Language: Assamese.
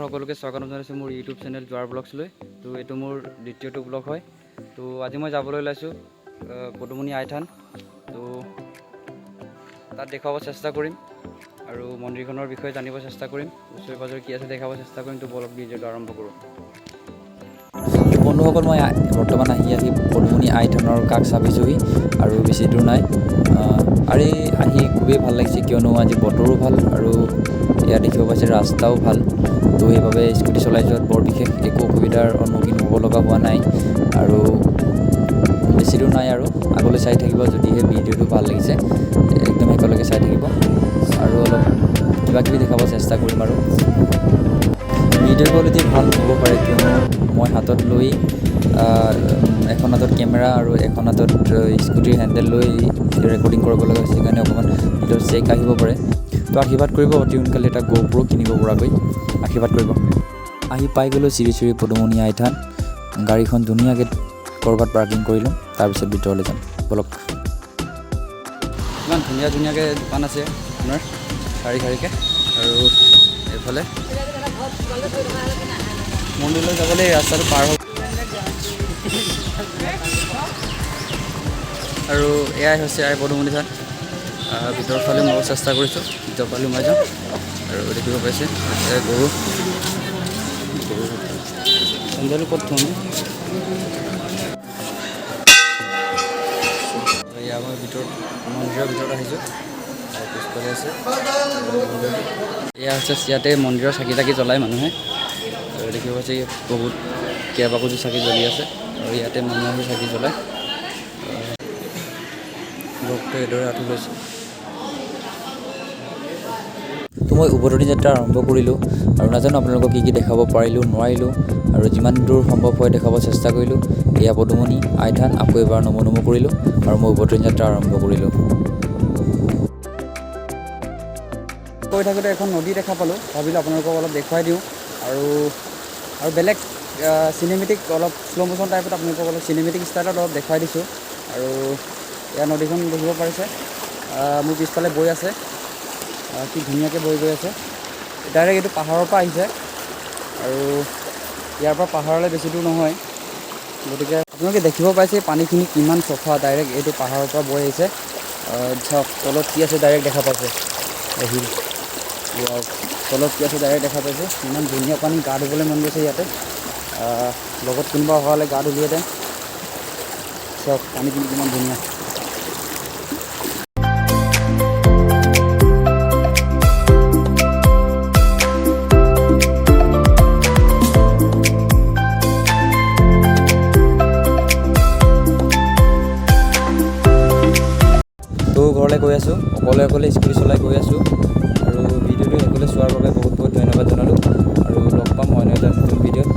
সকলোকে স্বাগতম জনাইছোঁ মোৰ ইউটিউব চেনেল জোৱাৰ ব্লগছলৈ। তো এইটো মোৰ দ্বিতীয়টো ব্লগ হয়। তো আজি মই যাবলৈ ওলাইছোঁ পদুমণি আই থান। তো তাত দেখুৱাব চেষ্টা কৰিম আৰু মন্দিৰখনৰ বিষয়ে জানিব চেষ্টা কৰিম, ওচৰে পাঁজৰে কি আছে দেখাব চেষ্টা কৰিম। তো বলক ভিডিঅ'টো আৰম্ভ কৰোঁ। বন্ধুসকল, মই বৰ্তমান আহি পদুমণি আই থানৰ কাষ চাপিছোঁহি আৰু বেছি দূৰ নাই। আৰু আহি খুবেই ভাল লাগিছে, কিয়নো আজি বতৰো ভাল আৰু ইয়াত দেখিব পাইছে ৰাস্তাও ভাল। তো সেইবাবে স্কুটি চলাই যোৱাত বৰ বিশেষ একো অসুবিধাৰ সন্মুখীন হ'ব লগা হোৱা নাই। আৰু বেছি দূৰ নাই আৰু আগলৈ চাই থাকিব। যদিহে ভিডিঅ'টো ভাল লাগিছে একদম একেলগে চাই থাকিব আৰু অলপ কিবা কিবি দেখাব চেষ্টা কৰিম। আৰু ভিডিঅ' কোৱালিটি ভাল হ'ব পাৰে, কিয়নো মই হাতত লৈ এখন হাতত কেমেৰা আৰু এখন হাতত স্কুটিৰ হেণ্ডেল লৈ ৰেকৰ্ডিং কৰিব লগা হৈছে, সেইকাৰণে অকণমান ভিডিঅ'ৰ চেক আহিব পাৰে। তো আশীৰ্বাদ কৰিব, অতি সোনকালে এটা GoPro কিনিব পৰাকৈ আশীৰ্বাদ কৰিব। আহি পাই গ'লোঁ শ্ৰী শ্ৰী পদুমণি আই থান। গাড়ীখন ধুনীয়াকৈ ক'ৰবাত পাৰ্কিং কৰি ল'ম, তাৰপিছত ভিতৰলৈ যাম। বলক। ইমান ধুনীয়া ধুনীয়াকৈ দোকান আছে আপোনাৰ শাৰী শাৰীকৈ। আৰু এইফালে মন্দিৰলৈ যাবলৈ এই ৰাস্তাটো পাৰ হ'ব। আৰু এয়াই হৈছে আই পদুমণি থান। ভিতৰৰ ফালে মই চেষ্টা কৰিছোঁ, ভিতৰৰ ফালে সোমাই যাওঁ। আৰু দেখিব পাইছে গৰু চেণ্ডেল ক'ত থ'ম। এয়া মই মন্দিৰৰ ভিতৰত আহিছোঁ। পিছফালে আছে এয়া হৈছে ইয়াতে মন্দিৰৰ চাকি তাকি জ্বলায় মানুহে। আৰু দেখিব পাইছে বহুত কেইবাকোটি চাকি জ্বলি আছে আৰু ইয়াতে মানুহে আহি চাকি জ্বলায়। ভক্তই এইদৰে আঁঠু লৈছে। তো মই উভতনি যাত্ৰা আৰম্ভ কৰিলোঁ আৰু নাজানো আপোনালোকক কি দেখাব পাৰিলোঁ নোৱাৰিলোঁ, আৰু যিমান দূৰ সম্ভৱ হয় দেখাব চেষ্টা কৰিলোঁ। এয়া পদুমণি আই থান। আকৌ এবাৰ নমো নমো কৰিলোঁ আৰু মই উভতনি যাত্ৰা আৰম্ভ কৰিলোঁ। কৈ থাকোঁতে এখন নদী দেখা পালোঁ, ভাবিলোঁ আপোনালোকক অলপ দেখুৱাই দিওঁ। আৰু বেলেগ চিনেমেটিক অলপ শ্ল' মোশ্যন টাইপত আপোনালোকক অলপ চিনেমেটিক ষ্টাইলত অলপ দেখুৱাই দিছোঁ। আৰু এয়া নদীখন দেখিব পাৰিছে মোৰ পিছফালে বৈ আছে। কি ধুনীয়াকৈ বৈ গৈ আছে। ডাইৰেক্ট এইটো পাহাৰৰ পৰা আহিছে আৰু ইয়াৰ পৰা পাহাৰলৈ বেছি দূৰ নহয়। গতিকে আপোনালোকে দেখিব পাইছে পানীখিনি কিমান চফা। ডাইৰেক্ট এইটো পাহাৰৰ পৰা বৈ আহিছে। চাওক তলত কি আছে ডাইৰেক্ট দেখা পাইছে। আহিল তলত কি আছে ডাইৰেক্ট দেখা পাইছে। ইমান ধুনীয়া পানী, গা ধুবলৈ মন গৈছে ইয়াতে। লগত কোনোবা অহা হ'লে গা ধুলিহেঁতেন। চাওক পানীখিনি কিমান ধুনীয়া। তো ঘৰলৈ গৈ আছোঁ, অকলে স্কুটি চলাই গৈ আছোঁ। আৰু ভিডিঅ'টো সকলোৱে চোৱাৰ বাবে বহুত বহুত ধন্যবাদ জনালোঁ। আৰু লগ পাম অন্য এটা নতুন ভিডিঅ'ত।